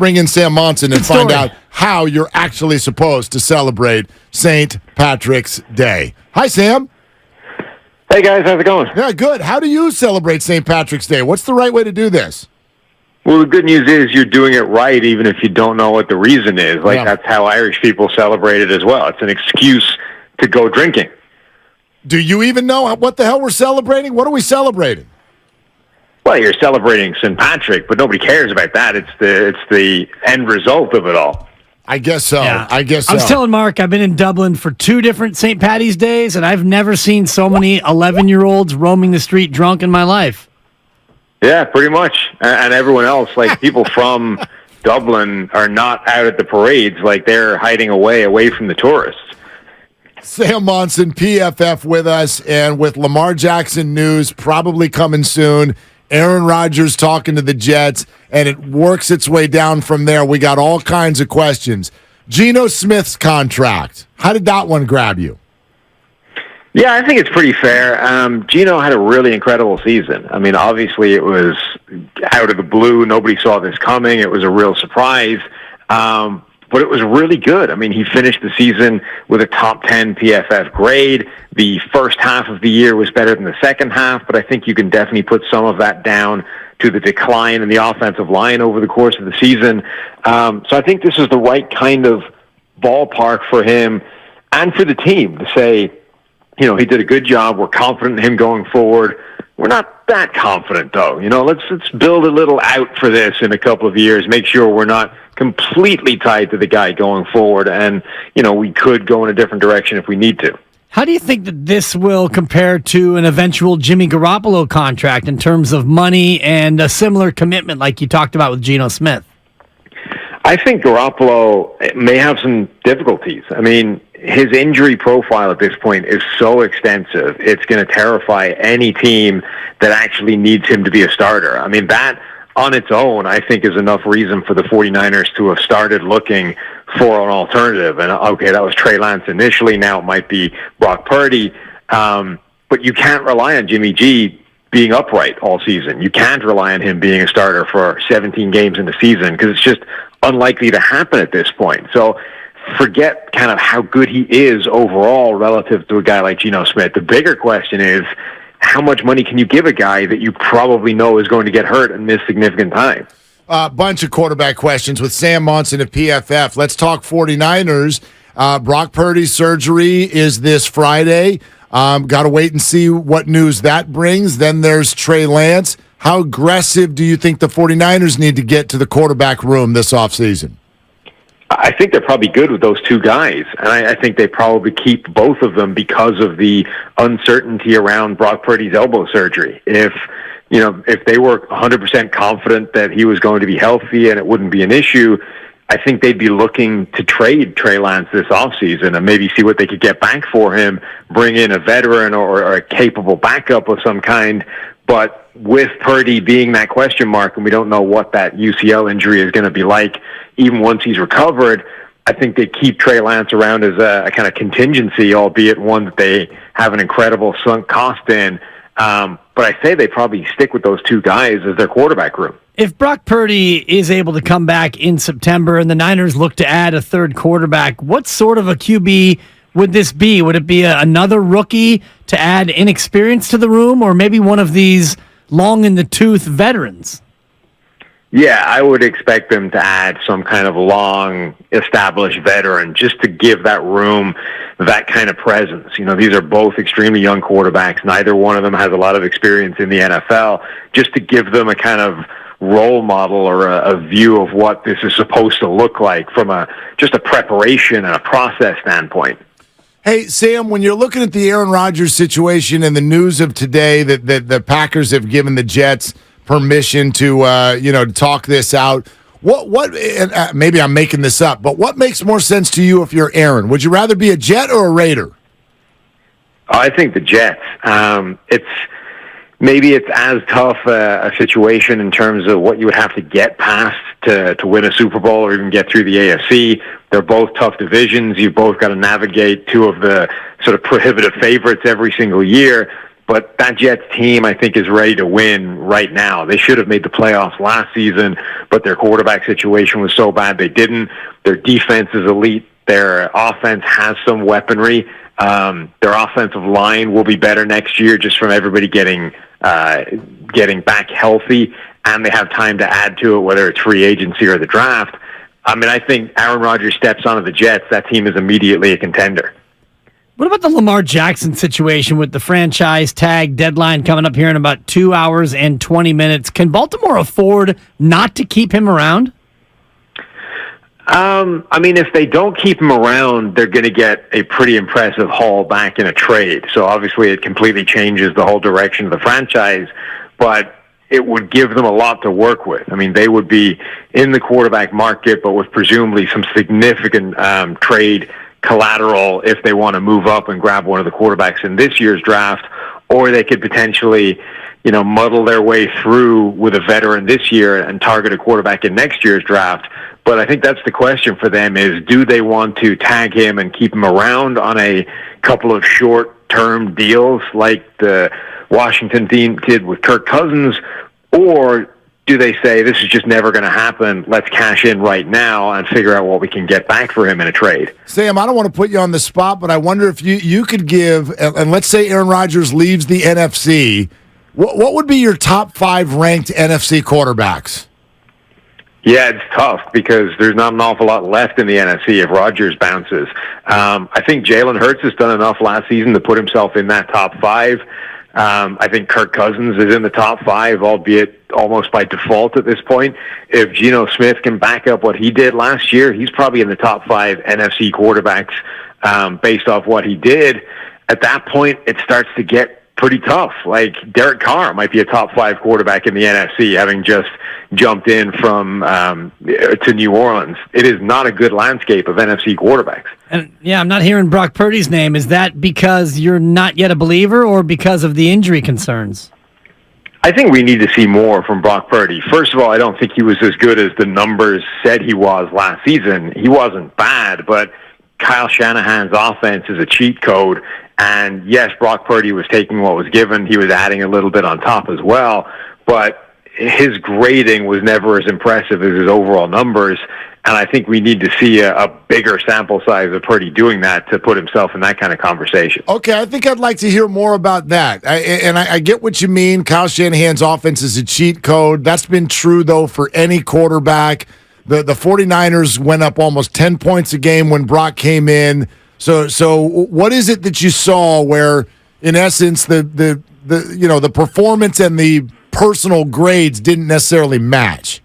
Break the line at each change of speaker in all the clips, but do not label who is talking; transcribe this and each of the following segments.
bring in Sam Monson and find out how you're actually supposed to celebrate St. Patrick's Day. Hi, Sam.
Hey, guys. How's it going?
Yeah, good. How do you celebrate St. Patrick's Day? What's the right way to do this?
Well, the good news is you're doing it right, even if you don't know what the reason is. That's how Irish people celebrate it as well. It's an excuse to go drinking.
Do you even know what the hell we're celebrating? What are we celebrating?
Well, you're celebrating St. Patrick, but nobody cares about that. It's the end result of it all.
I guess so.
Yeah.
I guess so.
I was telling Mark I've been in Dublin for 2 different St. Paddy's Days, and I've never seen so many 11-year-olds roaming the street drunk in my life.
Yeah, pretty much. And everyone else, like people from Dublin are not out at the parades. Like they're hiding away from the tourists.
Sam Monson, PFF with us, and with Lamar Jackson news probably coming soon, Aaron Rodgers talking to the Jets, and it works its way down from there. We got all kinds of questions. Geno Smith's contract, how did that one grab you?
Yeah, I think it's pretty fair. Geno had a really incredible season. I mean, obviously it was out of the blue. Nobody saw this coming. It was a real surprise. But it was really good. I mean, he finished the season with a top 10 PFF grade. The first half of the year was better than the second half, but I think you can definitely put some of that down to the decline in the offensive line over the course of the season. So I think this is the right kind of ballpark for him and for the team to say, he did a good job. We're confident in him going forward. We're not that confident, though. Let's build a little out for this in a couple of years. Make sure we're not completely tied to the guy going forward. And, we could go in a different direction if we need to.
How do you think that this will compare to an eventual Jimmy Garoppolo contract in terms of money and a similar commitment like you talked about with Geno Smith?
I think Garoppolo may have some difficulties. I mean, his injury profile at this point is so extensive, it's going to terrify any team that actually needs him to be a starter. I mean, that on its own, I think, is enough reason for the 49ers to have started looking for an alternative. And, okay, that was Trey Lance initially. Now it might be Brock Purdy. But you can't rely on Jimmy G being upright all season. You can't rely on him being a starter for 17 games in the season because it's just unlikely to happen at this point. So forget kind of how good he is overall relative to a guy like Geno Smith. The bigger question is, how much money can you give a guy that you probably know is going to get hurt and miss significant time?
Bunch of quarterback questions with Sam Monson of PFF. Let's talk 49ers. Brock Purdy's surgery is this Friday. Got to wait and see what news that brings. Then there's Trey Lance. How aggressive do you think the 49ers need to get to the quarterback room this offseason?
I think they're probably good with those two guys, and I think they probably keep both of them because of the uncertainty around Brock Purdy's elbow surgery. If they were 100% confident that he was going to be healthy and it wouldn't be an issue, I think they'd be looking to trade Trey Lance this offseason and maybe see what they could get back for him, bring in a veteran or a capable backup of some kind. But with Purdy being that question mark, and we don't know what that UCL injury is going to be like, even once he's recovered, I think they keep Trey Lance around as a kind of contingency, albeit one that they have an incredible sunk cost in. But I say they probably stick with those two guys as their quarterback room.
If Brock Purdy is able to come back in September and the Niners look to add a third quarterback, what sort of a QB would this be? Would it be another rookie to add inexperience to the room, or maybe one of these long-in-the-tooth veterans?
Yeah, I would expect them to add some kind of long-established veteran just to give that room that kind of presence. These are both extremely young quarterbacks. Neither one of them has a lot of experience in the NFL. Just to give them a kind of role model or a view of what this is supposed to look like from just a preparation and a process standpoint.
Hey, Sam, when you're looking at the Aaron Rodgers situation and the news of today that the Packers have given the Jets permission to to talk this out, what maybe I'm making this up, but what makes more sense to you if you're Aaron? Would you rather be a Jet or a Raider?
I think the Jets. Maybe it's as tough a situation in terms of what you would have to get past to win a Super Bowl or even get through the AFC. They're both tough divisions. You've both got to navigate two of the sort of prohibitive favorites every single year. But that Jets team, I think, is ready to win right now. They should have made the playoffs last season, but their quarterback situation was so bad they didn't. Their defense is elite. Their offense has some weaponry. Their offensive line will be better next year just from everybody getting back healthy, and they have time to add to it, whether it's free agency or the draft. I mean, I think Aaron Rodgers steps onto the Jets, that team is immediately a contender.
What about the Lamar Jackson situation with the franchise tag deadline coming up here in about 2 hours and 20 minutes? Can Baltimore afford not to keep him around?
I mean, if they don't keep him around, they're going to get a pretty impressive haul back in a trade. So obviously it completely changes the whole direction of the franchise, but it would give them a lot to work with. I mean, they would be in the quarterback market, but with presumably some significant trade collateral if they want to move up and grab one of the quarterbacks in this year's draft, or they could potentially, muddle their way through with a veteran this year and target a quarterback in next year's draft. But I think that's the question for them is, do they want to tag him and keep him around on a couple of short-term deals like the Washington team did with Kirk Cousins, or do they say this is just never going to happen, let's cash in right now and figure out what we can get back for him in a trade?
Sam, I don't want to put you on the spot, but I wonder if you could give, and let's say Aaron Rodgers leaves the NFC, what would be your top 5 ranked NFC quarterbacks?
Yeah, it's tough because there's not an awful lot left in the NFC if Rodgers bounces. I think Jalen Hurts has done enough last season to put himself in that top 5. I think Kirk Cousins is in the top 5, albeit almost by default at this point. If Geno Smith can back up what he did last year, he's probably in the top 5 NFC quarterbacks based off what he did. At that point, it starts to get pretty tough. Like Derek Carr might be a top 5 quarterback in the NFC, having just jumped in from to New Orleans. It is not a good landscape of NFC quarterbacks.
And yeah, I'm not hearing Brock Purdy's name. Is that because you're not yet a believer or because of the injury concerns?
I think we need to see more from Brock Purdy. First of all, I don't think he was as good as the numbers said he was last season. He wasn't bad, but Kyle Shanahan's offense is a cheat code. And yes, Brock Purdy was taking what was given. He was adding a little bit on top as well. But his grading was never as impressive as his overall numbers. And I think we need to see a bigger sample size of Purdy doing that to put himself in that kind of conversation.
Okay, I think I'd like to hear more about that. I get what you mean. Kyle Shanahan's offense is a cheat code. That's been true, though, for any quarterback. The 49ers went up almost 10 points a game when Brock came in. So what is it that you saw where, in essence, the performance and the personal grades didn't necessarily match?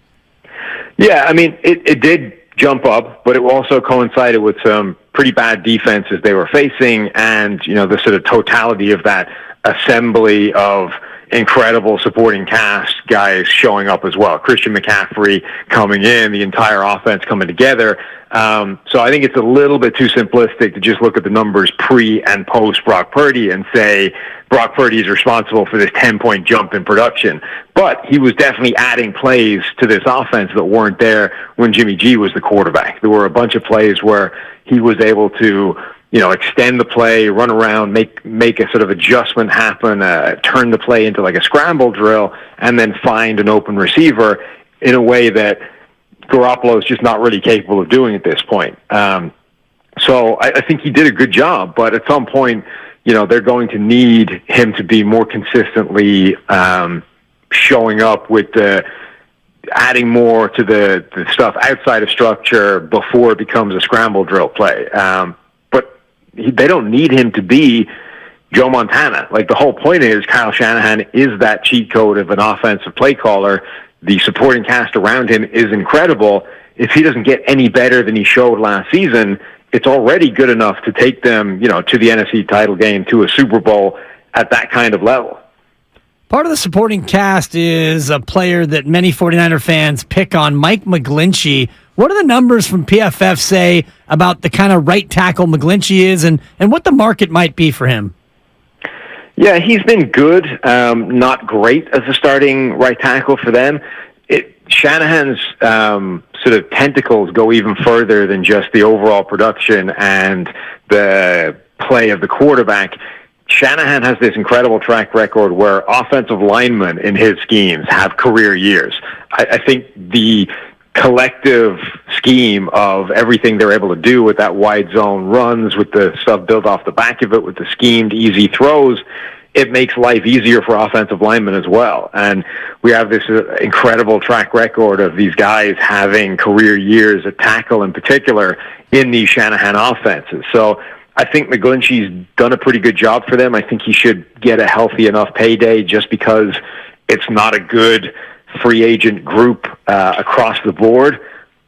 Yeah, I mean, it did jump up, but it also coincided with some pretty bad defenses they were facing, and the sort of totality of that assembly of incredible supporting cast guys showing up as well. Christian McCaffrey coming in, the entire offense coming together. So I think it's a little bit too simplistic to just look at the numbers pre and post Brock Purdy and say Brock Purdy is responsible for this 10-point jump in production. But he was definitely adding plays to this offense that weren't there when Jimmy G was the quarterback. There were a bunch of plays where he was able to extend the play, run around, make a sort of adjustment happen, turn the play into like a scramble drill, and then find an open receiver in a way that Garoppolo is just not really capable of doing at this point. So I think he did a good job, but at some point, they're going to need him to be more consistently showing up with adding more to the stuff outside of structure before it becomes a scramble drill play. They don't need him to be Joe Montana. Like, the whole point is Kyle Shanahan is that cheat code of an offensive play caller. The supporting cast around him is incredible. If he doesn't get any better than he showed last season, it's already good enough to take them, to the NFC title game, to a Super Bowl at that kind of level.
Part of the supporting cast is a player that many 49er fans pick on, Mike McGlinchey. What do the numbers from PFF say about the kind of right tackle McGlinchey is and what the market might be for him?
Yeah, he's been good, not great as a starting right tackle for them. Shanahan's sort of tentacles go even further than just the overall production and the play of the quarterback. Shanahan has this incredible track record where offensive linemen in his schemes have career years. I think the collective scheme of everything they're able to do with that wide zone runs, with the stuff built off the back of it, with the schemed easy throws, it makes life easier for offensive linemen as well. And we have this incredible track record of these guys having career years at tackle in particular in these Shanahan offenses. So I think McGlinchey's done a pretty good job for them. I think he should get a healthy enough payday just because it's not a good free agent group across the board.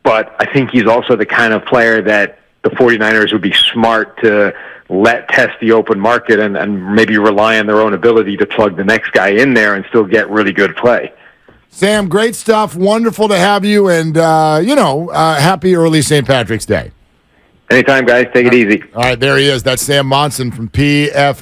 But I think he's also the kind of player that the 49ers would be smart to let test the open market and maybe rely on their own ability to plug the next guy in there and still get really good play.
Sam, great stuff. Wonderful to have you. And, happy early St. Patrick's Day.
Anytime, guys. Take it easy.
All right, there he is. That's Sam Monson from PFF.